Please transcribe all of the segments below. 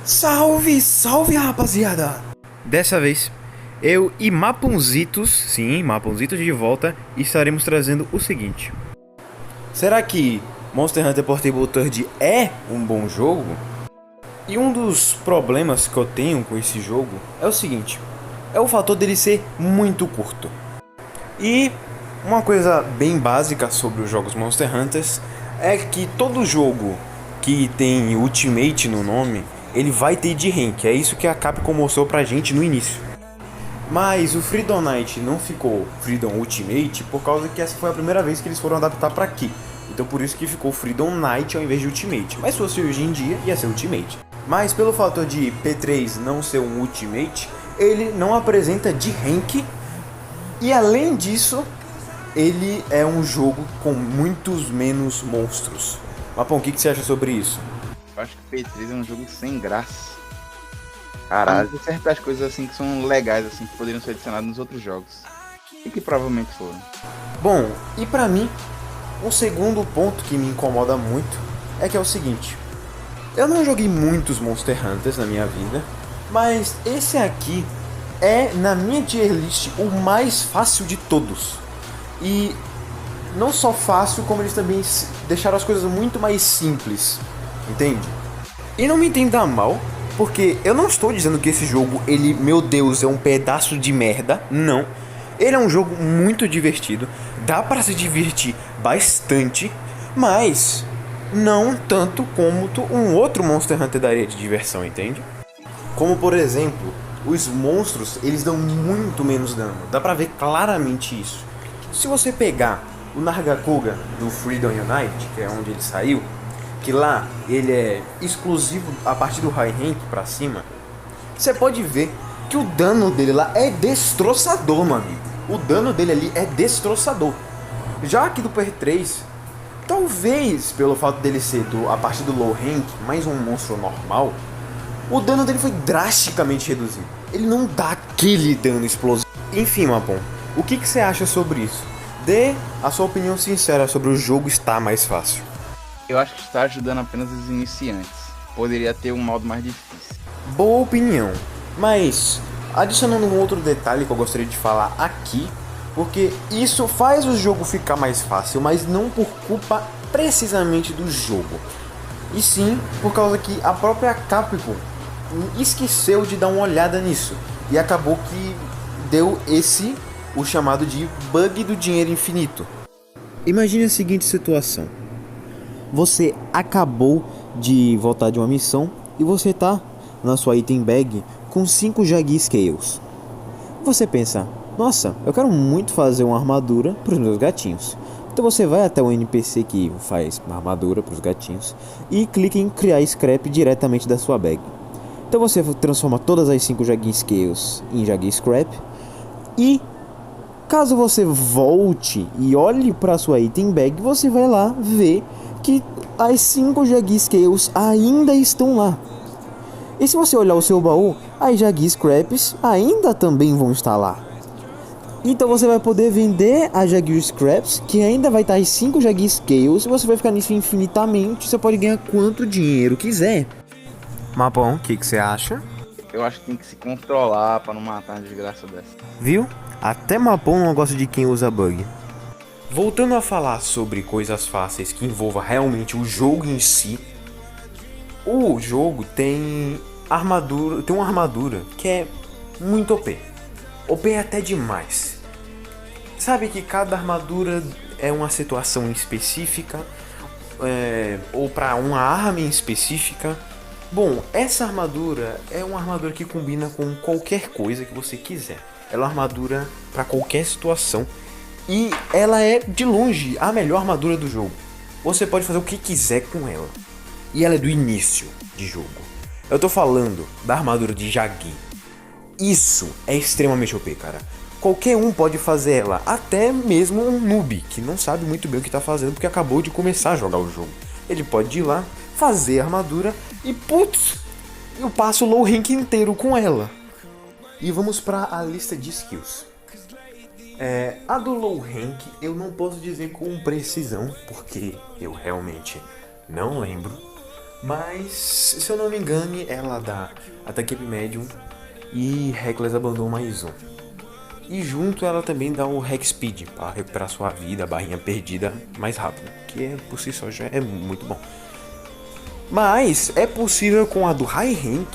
Salve, salve rapaziada! Dessa vez, eu e Maponzitos, sim, Maponzitos de volta, estaremos trazendo o seguinte. Será que Monster Hunter Portable Third é um bom jogo? E um dos problemas que eu tenho com esse jogo é o seguinte, é o fator dele ser muito curto. E uma coisa bem básica sobre os jogos Monster Hunters é que todo jogo que tem Ultimate no nome, ele vai ter de rank. É isso que a Capcom mostrou pra gente no início. Mas o Freedom Knight não ficou Freedom Ultimate por causa que essa foi a primeira vez que eles foram adaptar pra aqui. Então por isso que ficou Freedom Knight ao invés de Ultimate. Mas se fosse hoje em dia, ia ser Ultimate. Mas pelo fator de P3 não ser um Ultimate, ele não apresenta de rank. E além disso, ele é um jogo com muitos menos monstros. Mapão, o que você acha sobre isso? Eu acho que P3 é um jogo sem graça. Caralho. Tem certas coisas assim que são legais, assim, que poderiam ser adicionadas nos outros jogos. E que provavelmente foram. Bom, e pra mim, um segundo ponto que me incomoda muito é que é o seguinte. Eu não joguei muitos Monster Hunters na minha vida, mas esse aqui é, na minha tier list, o mais fácil de todos. E não só fácil, como eles também deixaram as coisas muito mais simples, entende? E não me entenda mal, porque eu não estou dizendo que esse jogo, ele, meu Deus, é um pedaço de merda, não. Ele é um jogo muito divertido, dá para se divertir bastante, mas não tanto como um outro Monster Hunter daria de diversão, entende? Como por exemplo, os monstros, eles dão muito menos dano, dá pra ver claramente isso. Se você pegar o Nargacuga do Freedom Unite, que é onde ele saiu, que lá ele é exclusivo a partir do High Rank pra cima, você pode ver que o dano dele lá é destroçador, meu amigo. O dano dele ali é destroçador. Já aqui do PR3, talvez pelo fato dele ser a partir do Low Rank, mais um monstro normal, o dano dele foi drasticamente reduzido. Ele não dá aquele dano explosivo. Enfim, Mapon, o que você acha sobre isso? Dê a sua opinião sincera sobre o jogo estar mais fácil. Eu acho que está ajudando apenas os iniciantes. Poderia ter um modo mais difícil. Boa opinião, mas adicionando um outro detalhe que eu gostaria de falar aqui, porque isso faz o jogo ficar mais fácil, mas não por culpa precisamente do jogo, e sim por causa que a própria Capcom esqueceu de dar uma olhada nisso, e acabou que deu o chamado de bug do dinheiro infinito. Imagine a seguinte situação. Você acabou de voltar de uma missão e você tá na sua item bag com 5 Jaggi Scales. Você pensa, nossa, eu quero muito fazer uma armadura para os meus gatinhos. Então você vai até o NPC que faz uma armadura para os gatinhos e clica em criar scrap diretamente da sua bag. Então você transforma todas as 5 Jaggi Scales em Jaggi Scrap e caso você volte e olhe para sua item bag, você vai lá ver que as 5 Jaggi Scales ainda estão lá. E se você olhar o seu baú, as Jaggi Scraps ainda também vão estar lá. Então você vai poder vender as Jaggi Scraps, que ainda vai estar as 5 Jaggi Scales, e você vai ficar nisso infinitamente, você pode ganhar quanto dinheiro quiser. Mapão, o que você acha? Eu acho que tem que se controlar pra não matar uma desgraça dessa. Viu? Até Mapão não gosta de quem usa bug. Voltando a falar sobre coisas fáceis que envolvam realmente o jogo em si, o jogo tem uma armadura que é muito OP. OP é até demais. Sabe que cada armadura é uma situação específica, ou para uma arma em específica. Bom, essa armadura é uma armadura que combina com qualquer coisa que você quiser. Ela é uma armadura para qualquer situação. E ela é, de longe, a melhor armadura do jogo. Você pode fazer o que quiser com ela. E ela é do início de jogo. Eu tô falando da armadura de Jaggi. Isso é extremamente OP, cara. Qualquer um pode fazer ela. Até mesmo um noob, que não sabe muito bem o que tá fazendo, porque acabou de começar a jogar o jogo. Ele pode ir lá, fazer a armadura e, putz, eu passo o low rank inteiro com ela. E vamos pra a lista de skills. A do low rank eu não posso dizer com precisão, porque eu realmente não lembro. Mas, se eu não me engano, ela dá Ataque Up Medium e Reckless Abandon mais um. E junto ela também dá o Hack Speed, para recuperar sua vida, a barrinha perdida mais rápido, que por si só já é muito bom. Mas é possível com a do High Rank,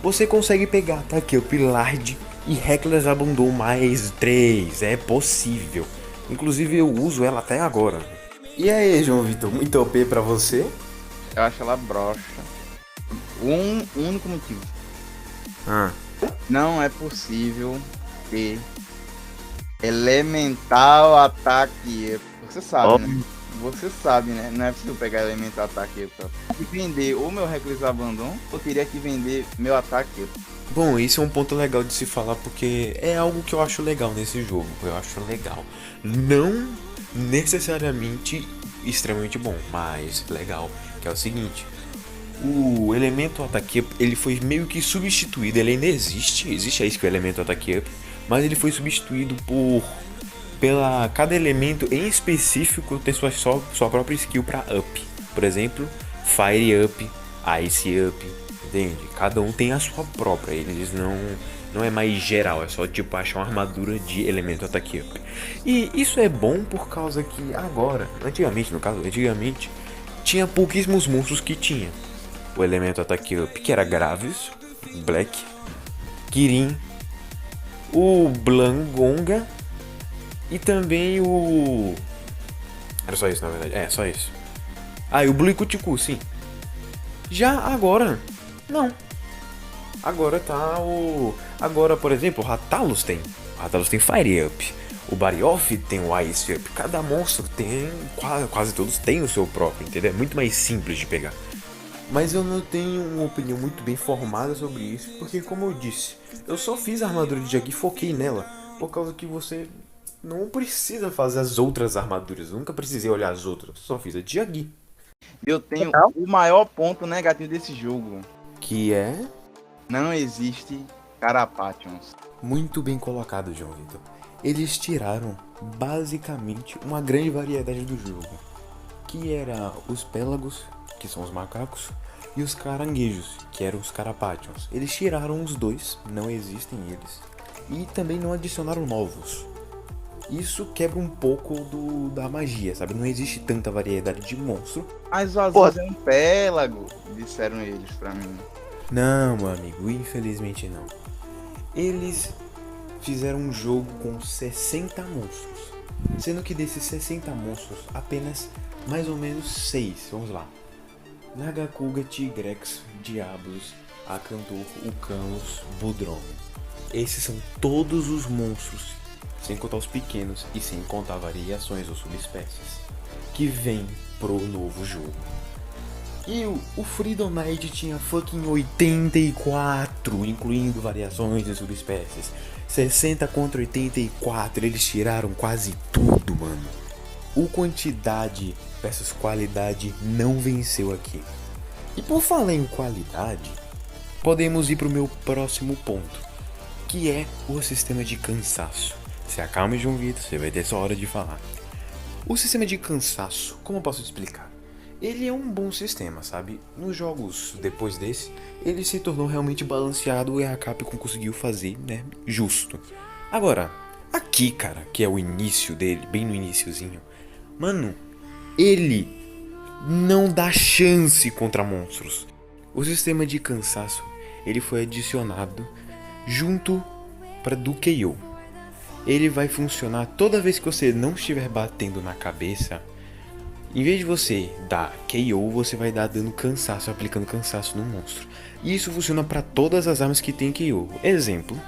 você consegue pegar Ataque Up Large e Reckless Abandon mais 3, é possível. Inclusive eu uso ela até agora. E aí, João Vitor, muito OP pra você? Eu acho ela broxa. Um único motivo. Não é possível ter Elemental Ataque. Você sabe, né? Você sabe, né? Não é possível pegar Elemental Ataque. E vender ou meu Reckless Abandon, eu teria que vender meu ataque. Bom, isso é um ponto legal de se falar, porque é algo que eu acho legal nesse jogo. Eu acho legal. Não necessariamente extremamente bom, mas legal. Que é o seguinte: o elemento Attack Up, ele foi meio que substituído. Ele ainda existe a skill elemento Attack Up, mas ele foi substituído pela cada elemento em específico ter sua própria skill para up. Por exemplo, Fire Up, Ice Up, entende? Cada um tem a sua própria. Eles não é mais geral, é só tipo achar uma armadura de elemento Attack Up. E isso é bom por causa que agora, antigamente tinha pouquíssimos monstros que tinha o elemento Attack Up, que era Graves, Black, Kirin, o Blangonga e também o... Era só isso, na verdade. É, só isso. Ah, e o Blue Icuticu, sim. Já agora, não. Agora tá o... Agora, por exemplo, o Rathalos tem. O Rathalos tem Fire Up. O Barioth tem o Ice Up. Cada monstro tem... Quase todos têm o seu próprio, entendeu? É muito mais simples de pegar. Mas eu não tenho uma opinião muito bem formada sobre isso, porque como eu disse, eu só fiz a armadura de Jaggi e foquei nela, por causa que você não precisa fazer as outras armaduras. Eu nunca precisei olhar as outras, só fiz a de Jaggi. Eu tenho o maior ponto negativo desse jogo. Que é... Não existe Carapathions. Muito bem colocado, João Vitor. Eles tiraram, basicamente, uma grande variedade do jogo. Que era os Pélagos, que são os macacos, e os caranguejos, que eram os Carapathions. Eles tiraram os dois, não existem eles. E também não adicionaram novos. Isso quebra um pouco da magia, sabe? Não existe tanta variedade de monstro. Mas o azul é um pélago, disseram eles pra mim. Não, meu amigo, infelizmente não. Eles fizeram um jogo com 60 monstros. Sendo que desses 60 monstros, apenas mais ou menos 6, vamos lá. Nagakuga, Tigrex, Diablos, Akantor, Ucanos, Budron. Esses são todos os monstros, sem contar os pequenos e sem contar variações ou subespécies, que vêm pro novo jogo. E o Freedom Knight tinha fucking 84, incluindo variações e subespécies. 60 contra 84, eles tiraram quase tudo, mano. O quantidade versus qualidade não venceu aqui. E por falar em qualidade, podemos ir pro meu próximo ponto, que é o sistema de cansaço. Se acalme, João Vitor, você vai ter sua hora de falar. O sistema de cansaço, como eu posso explicar? Ele é um bom sistema, sabe? Nos jogos depois desse, ele se tornou realmente balanceado e a Capcom conseguiu fazer, né, justo. Agora, aqui, cara, que é o início dele, bem no iniciozinho, mano, ele não dá chance contra monstros. O sistema de cansaço, ele foi adicionado junto para do KO. Ele vai funcionar toda vez que você não estiver batendo na cabeça. Em vez de você dar KO, você vai dar dando cansaço, aplicando cansaço no monstro. E isso funciona para todas as armas que tem KO. Exemplo,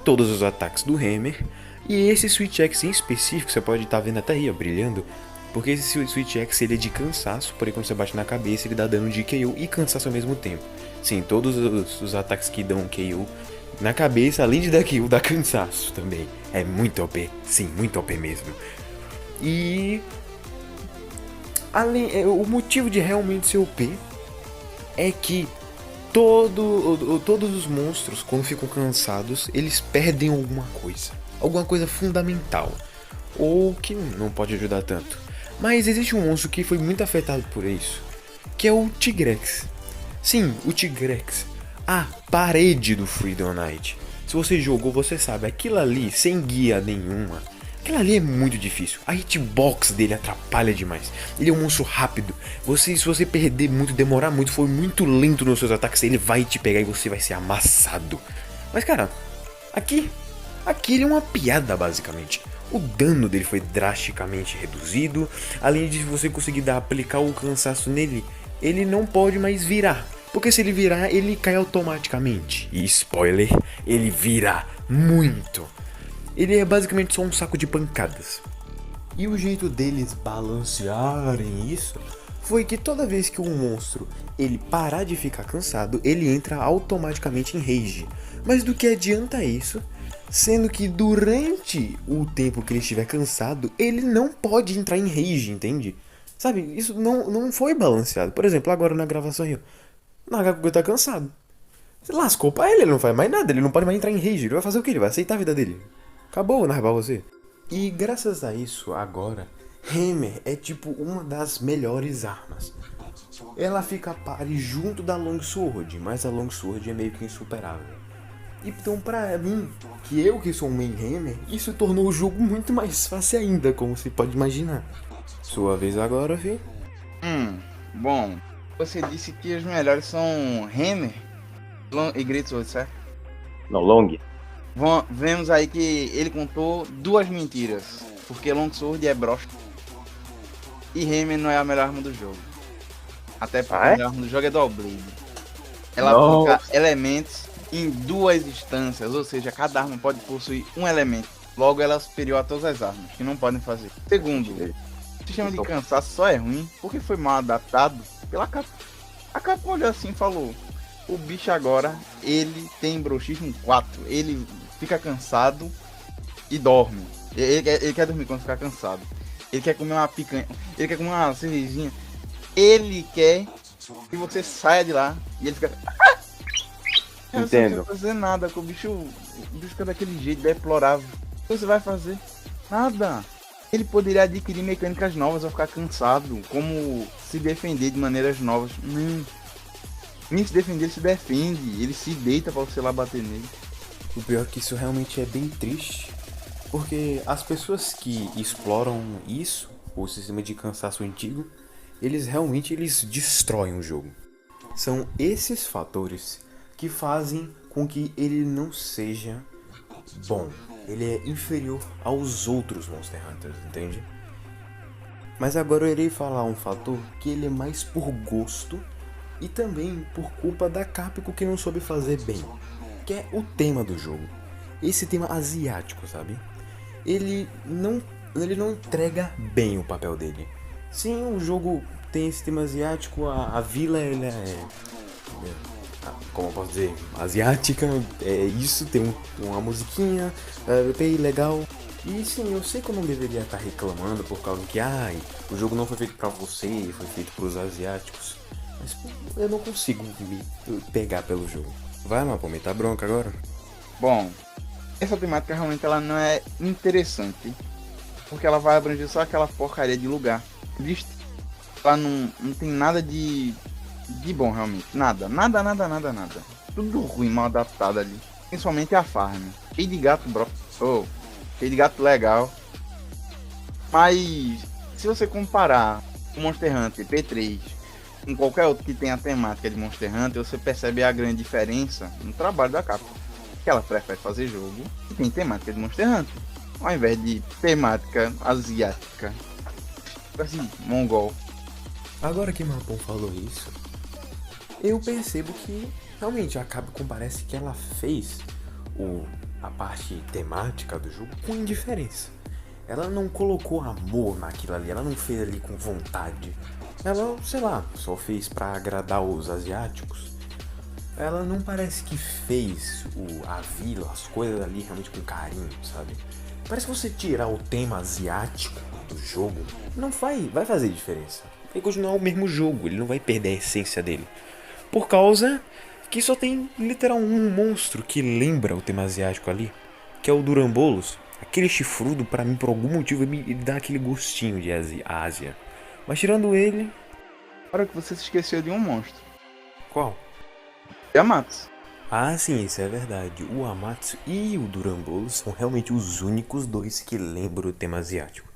todos os ataques do Hammer. E esse Switch X em específico, você pode estar vendo até aí, ó, brilhando. Porque esse Switch X ele é de cansaço, porém quando você bate na cabeça ele dá dano de KO e cansaço ao mesmo tempo. Sim, todos os ataques que dão KO na cabeça, além de dar KO, dá cansaço também. É muito OP, sim, muito OP mesmo. E... o motivo de realmente ser OP é que todos os monstros, quando ficam cansados, eles perdem alguma coisa fundamental, ou que não pode ajudar tanto. Mas existe um monstro que foi muito afetado por isso, que é o Tigrex. Sim, o Tigrex. A parede do Freedom Knight. Se você jogou, você sabe, aquilo ali, sem guia nenhuma, aquilo ali é muito difícil. A hitbox dele atrapalha demais. Ele é um monstro rápido. Se você perder muito, demorar muito, for muito lento nos seus ataques, ele vai te pegar e você vai ser amassado. Mas cara, aqui ele é uma piada basicamente. O dano dele foi drasticamente reduzido. Além de você conseguir aplicar o cansaço nele, ele não pode mais virar. Porque se ele virar, ele cai automaticamente. E spoiler, ele vira muito. Ele é basicamente só um saco de pancadas. E o jeito deles balancearem isso foi que toda vez que um monstro ele parar de ficar cansado, ele entra automaticamente em rage. Mas do que adianta isso, sendo que durante o tempo que ele estiver cansado, ele não pode entrar em rage, entende? Sabe, isso não foi balanceado. Por exemplo, agora na gravação aí, o Nagaku tá cansado. Você lascou pra ele não faz mais nada, ele não pode mais entrar em rage. Ele vai fazer o quê? Ele vai aceitar a vida dele. Acabou, narrar você. E graças a isso, agora, Hammer é tipo uma das melhores armas. Ela fica pare junto da Longsword, mas a Longsword é meio que insuperável. Então pra mim, que sou um main Hammer, isso tornou o jogo muito mais fácil ainda, como você pode imaginar. Sua vez agora, fi. Bom, você disse que os melhores são Hammer e Greatsword, certo? Não, Long. Vemos aí que ele contou duas mentiras, porque Longsword é broxa e Hammer não é a melhor arma do jogo. Até porque a melhor arma do jogo é Doublade. Ela aplica elementos em duas instâncias, ou seja, cada arma pode possuir um elemento. Logo, ela é superior a todas as armas, que não podem fazer. Segundo, o sistema de cansaço só é ruim porque foi mal adaptado pela Capcom. A Capcom olhou assim e falou: o bicho agora, ele tem bruxismo 4, ele fica cansado e dorme. Ele quer dormir quando ficar cansado. Ele quer comer uma picanha, ele quer comer uma cervejinha. Ele quer que você saia de lá e ele fica... Entendo. Não vai fazer nada, que o bicho fica daquele jeito deplorável. O que você vai fazer? Nada. Ele poderia adquirir mecânicas novas ao ficar cansado, como se defender de maneiras novas. Nem se defender, ele se defende. Ele se deita pra você lá bater nele. O pior é que isso realmente é bem triste, porque as pessoas que exploram isso, o sistema de cansaço antigo, eles realmente destroem o jogo. São esses fatores que fazem com que ele não seja bom. Ele é inferior aos outros Monster Hunters, entende? Mas agora eu irei falar um fator que ele é mais por gosto e também por culpa da Capcom que não soube fazer bem, que é o tema do jogo. Esse tema asiático, sabe? Ele não entrega bem o papel dele. Sim, o jogo tem esse tema asiático, a vila ela como eu posso dizer, asiática, é isso, tem uma musiquinha, bem legal. E sim, eu sei que eu não deveria estar reclamando por causa que, o jogo não foi feito pra você, foi feito pros asiáticos. Mas eu não consigo me pegar pelo jogo. Vai, Mapome, tá bronca agora? Bom, essa temática realmente ela não é interessante, porque ela vai abranger só aquela porcaria de lugar. Visto? Ela não tem nada de bom realmente. Nada. Tudo ruim, mal adaptado ali. Principalmente a farm. Cheio de gato, cheio de gato legal. Mas se você comparar o Monster Hunter P3 com qualquer outro que tenha a temática de Monster Hunter, você percebe a grande diferença no trabalho da Capcom. Que ela prefere fazer jogo que tem temática de Monster Hunter, ao invés de temática asiática. Assim, mongol. Agora que Mapon falou isso, eu percebo que realmente a Capcom parece que ela fez a parte temática do jogo com indiferença. Ela não colocou amor naquilo ali, ela não fez ali com vontade. Ela, sei lá, só fez pra agradar os asiáticos. Ela não parece que fez a vila, as coisas ali realmente com carinho, sabe? Parece que você tirar o tema asiático do jogo, não vai fazer diferença. Vai continuar o mesmo jogo, ele não vai perder a essência dele. Por causa que só tem literal um monstro que lembra o tema asiático ali, que é o Durambolos. Aquele chifrudo, pra mim, por algum motivo, ele dá aquele gostinho de Ásia. Mas tirando ele, Claro que você se esqueceu de um monstro. Qual? Yamato. Ah, sim, isso é verdade. O Amatsu e o Durambolo são realmente os únicos dois que lembram o tema asiático.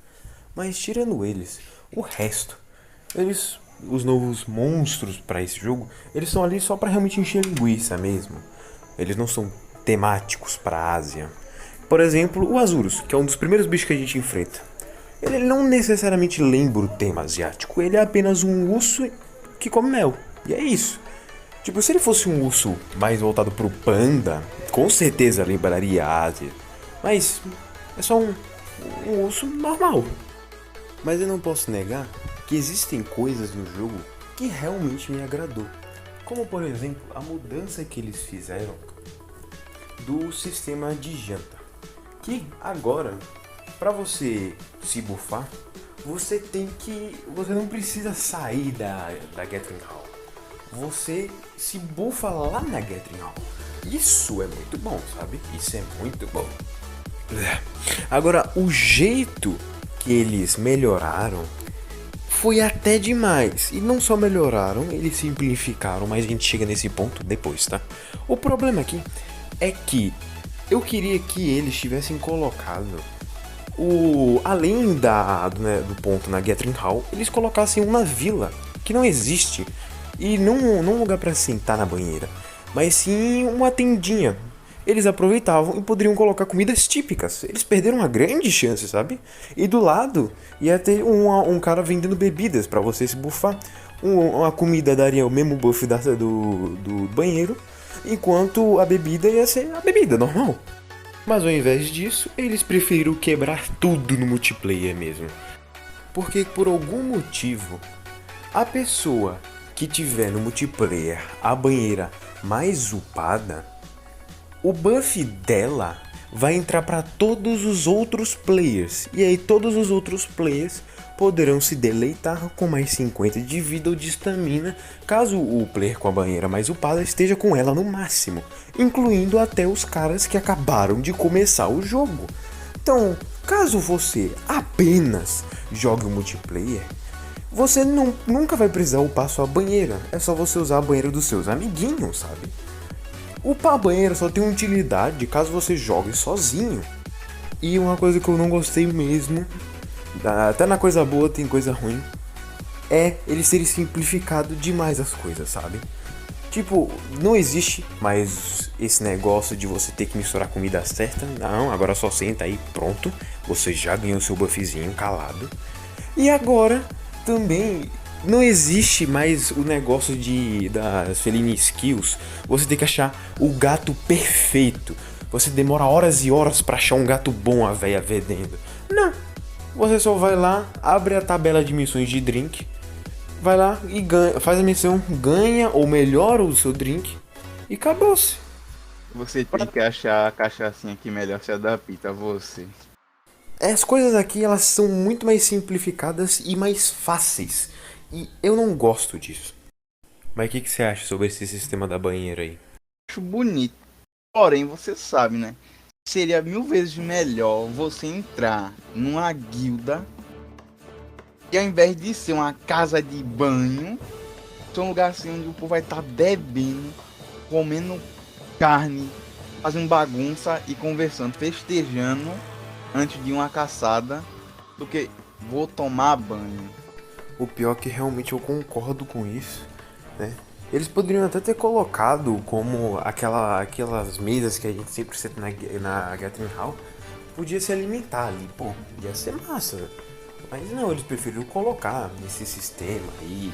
Mas tirando eles, o resto, eles, os novos monstros para esse jogo, eles estão ali só para realmente encher linguiça mesmo. Eles não são temáticos para a Ásia. Por exemplo, o Azurus, que é um dos primeiros bichos que a gente enfrenta. Ele não necessariamente lembra o tema asiático, ele é apenas um urso que come mel. E é isso. Tipo, se ele fosse um urso mais voltado pro panda, com certeza lembraria a Ásia. Mas é só um urso normal. Mas eu não posso negar que existem coisas no jogo que realmente me agradou. Como por exemplo, a mudança que eles fizeram do sistema de janta. Que agora, para você se bufar, você não precisa sair da Gathering Hall. Você se bufa lá na Gathering Hall. Isso é muito bom, sabe? Isso é muito bom. Agora, o jeito que eles melhoraram foi até demais. E não só melhoraram, eles simplificaram, mas a gente chega nesse ponto depois, tá? O problema aqui é que eu queria que eles tivessem colocado além do ponto na Gathering Hall, eles colocassem uma vila que não existe. E não um lugar para sentar na banheira, mas sim uma tendinha. Eles aproveitavam e poderiam colocar comidas típicas. Eles perderam uma grande chance, sabe? E do lado ia ter um cara vendendo bebidas para você se bufar. Uma comida daria o mesmo buff do banheiro, enquanto a bebida ia ser a bebida normal. Mas ao invés disso, eles preferiram quebrar tudo no multiplayer mesmo. Porque por algum motivo, a pessoa que tiver no multiplayer a banheira mais upada, o buff dela vai entrar para todos os outros players. E aí todos os outros players poderão se deleitar com mais 50 de vida ou de estamina, caso o player com a banheira mais upada esteja com ela no máximo, incluindo até os caras que acabaram de começar o jogo. Então, caso você apenas jogue o multiplayer, você nunca vai precisar upar sua banheira. É só você usar a banheira dos seus amiguinhos, sabe? Upar a banheira só tem utilidade caso você jogue sozinho. E uma coisa que eu não gostei mesmo, até na coisa boa tem coisa ruim, é eles terem simplificado demais as coisas, sabe? Tipo, não existe mais esse negócio de você ter que misturar a comida certa. Não, agora só senta aí, pronto. Você já ganhou seu buffzinho calado. E agora também não existe mais o negócio das Feline Skills. Você tem que achar o gato perfeito. Você demora horas e horas pra achar um gato bom, a véia vendendo. Não. Você só vai lá, abre a tabela de missões de drink, vai lá e ganha, faz a missão, ganha ou melhora o seu drink e acabou-se. Você tem que achar a cachaçinha que melhor se adapta a você. As coisas aqui, elas são muito mais simplificadas e mais fáceis. E eu não gosto disso. Mas o que você acha sobre esse sistema da banheira aí? Acho bonito. Porém, você sabe, né? Seria 1000 vezes melhor você entrar numa guilda e ao invés de ser uma casa de banho, ser um lugar assim onde o povo vai estar bebendo, comendo carne, fazendo bagunça e conversando, festejando antes de uma caçada, do que vou tomar banho. O pior é que realmente eu concordo com isso, né? Eles poderiam até ter colocado como aquelas mesas que a gente sempre senta na Gathering Hall, podia se alimentar ali, pô, ia ser massa. Mas não, eles preferiram colocar nesse sistema aí,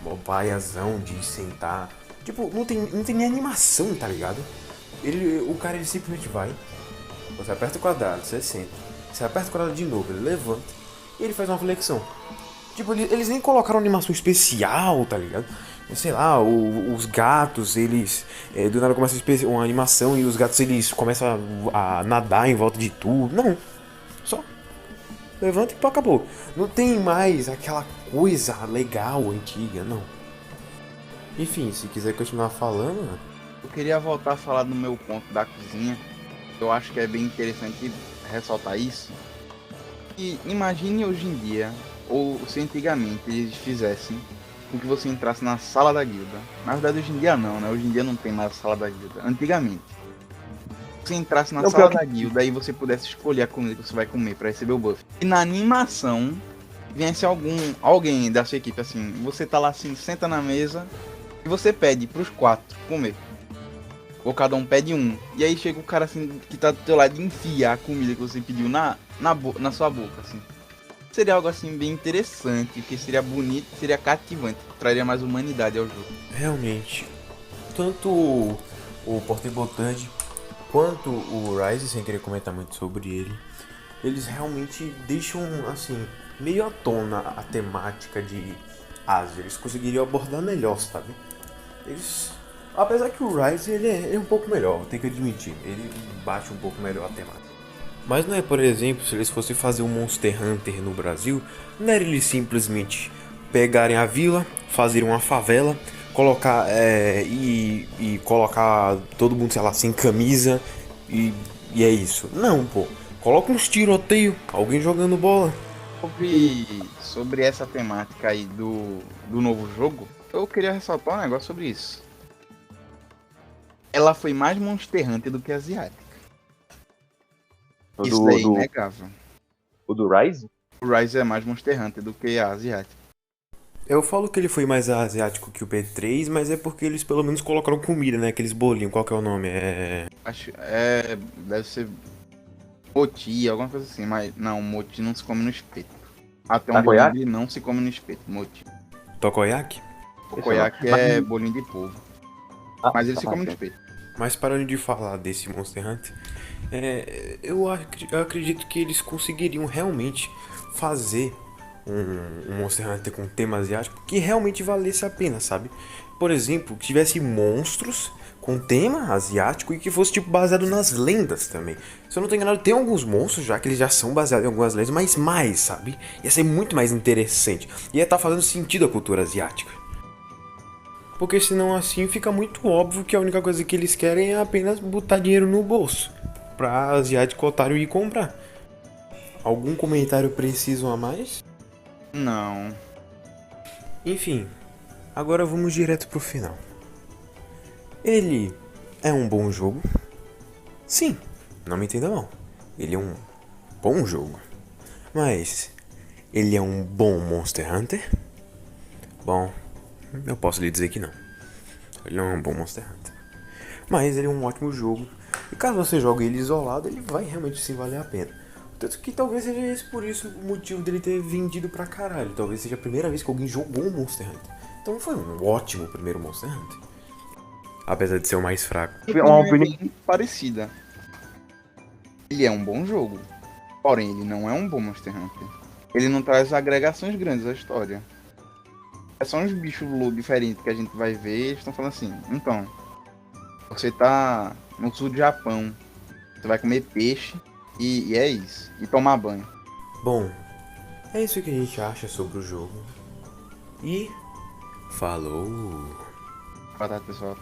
bobaiazão de sentar. Tipo, não tem nem animação, tá ligado? O cara ele simplesmente vai, você aperta o quadrado, você senta, você aperta o quadrado de novo, ele levanta e ele faz uma flexão. Tipo, eles nem colocaram animação especial, tá ligado? Sei lá, os gatos, eles do nada começam uma animação e os gatos eles começam a nadar em volta de tudo. Não, só levanta e acabou. Não tem mais aquela coisa legal, antiga, não. Enfim, se quiser continuar falando... Eu queria voltar a falar do meu ponto da cozinha. Eu acho que é bem interessante ressaltar isso. E imagine hoje em dia, ou se antigamente eles fizessem com que você entrasse na sala da guilda. Na verdade, hoje em dia não, né? Hoje em dia não tem mais a sala da guilda. Antigamente, você entrasse na sala da guilda e você pudesse escolher a comida que você vai comer pra receber o buff. E na animação, viesse alguém da sua equipe, assim, você tá lá assim, senta na mesa e você pede pros 4 comer. Ou cada um pede um. E aí chega o cara assim, que tá do teu lado e enfia a comida que você pediu na sua boca, assim. Seria algo assim bem interessante, que seria bonito, seria cativante, traria mais humanidade ao jogo. Realmente, tanto o Portable Third quanto o Rise, sem querer comentar muito sobre ele, eles realmente deixam assim meio à tona a temática de Ásia. Eles conseguiriam abordar melhor, sabe? Apesar que o Rise ele é um pouco melhor, tenho que admitir, ele bate um pouco melhor a temática. Mas não é, por exemplo, se eles fossem fazer um Monster Hunter no Brasil, não era eles simplesmente pegarem a vila, fazerem uma favela, colocar e colocar todo mundo, sei lá, sem camisa e é isso. Não, pô. Coloca uns tiroteio, alguém jogando bola. Sobre essa temática aí do novo jogo, eu queria ressaltar um negócio sobre isso. Ela foi mais Monster Hunter do que asiática. Isso daí é inegável. O do Rise? O Rise é mais Monster Hunter do que a asiática. Eu falo que ele foi mais asiático que o P3, mas é porque eles pelo menos colocaram comida, né? Aqueles bolinhos, qual que é o nome? Deve ser moti, alguma coisa assim, mas não, moti não se come no espeto. Até um bolinho não se come no espeto, moti. Tokoyaki? Tokoyaki é bolinho de polvo. Mas ele se come no espeto. Mas parando de falar desse Monster Hunter, eu acredito que eles conseguiriam realmente fazer um Monster Hunter com tema asiático que realmente valesse a pena, sabe? Por exemplo, que tivesse monstros com tema asiático e que fosse tipo baseado nas lendas também. Se eu não tô enganado, tem alguns monstros já que eles já são baseados em algumas lendas, mas mais, sabe? Ia ser muito mais interessante. Ia estar fazendo sentido a cultura asiática. Porque senão assim fica muito óbvio que a única coisa que eles querem é apenas botar dinheiro no bolso pra asiático otário ir comprar. Algum comentário preciso a mais? Não. Enfim, agora vamos direto pro final. Ele é um bom jogo? Sim, não me entenda mal. Ele é um bom jogo. Mas ele é um bom Monster Hunter? Bom, eu posso lhe dizer que não. Ele não é um bom Monster Hunter. Mas ele é um ótimo jogo. E caso você jogue ele isolado, ele vai realmente sim valer a pena. Tanto que talvez seja esse por isso o motivo dele ter vendido pra caralho. Talvez seja a primeira vez que alguém jogou um Monster Hunter. Então foi um ótimo primeiro Monster Hunter. Apesar de ser o mais fraco. É uma opinião parecida. Ele é um bom jogo. Porém, ele não é um bom Monster Hunter. Ele não traz agregações grandes à história. É só uns bichos diferentes que a gente vai ver. Eles estão falando assim, então, você tá no sul do Japão, você vai comer peixe e é isso. E tomar banho. Bom, é isso que a gente acha sobre o jogo. E falou! Boa tarde, pessoal.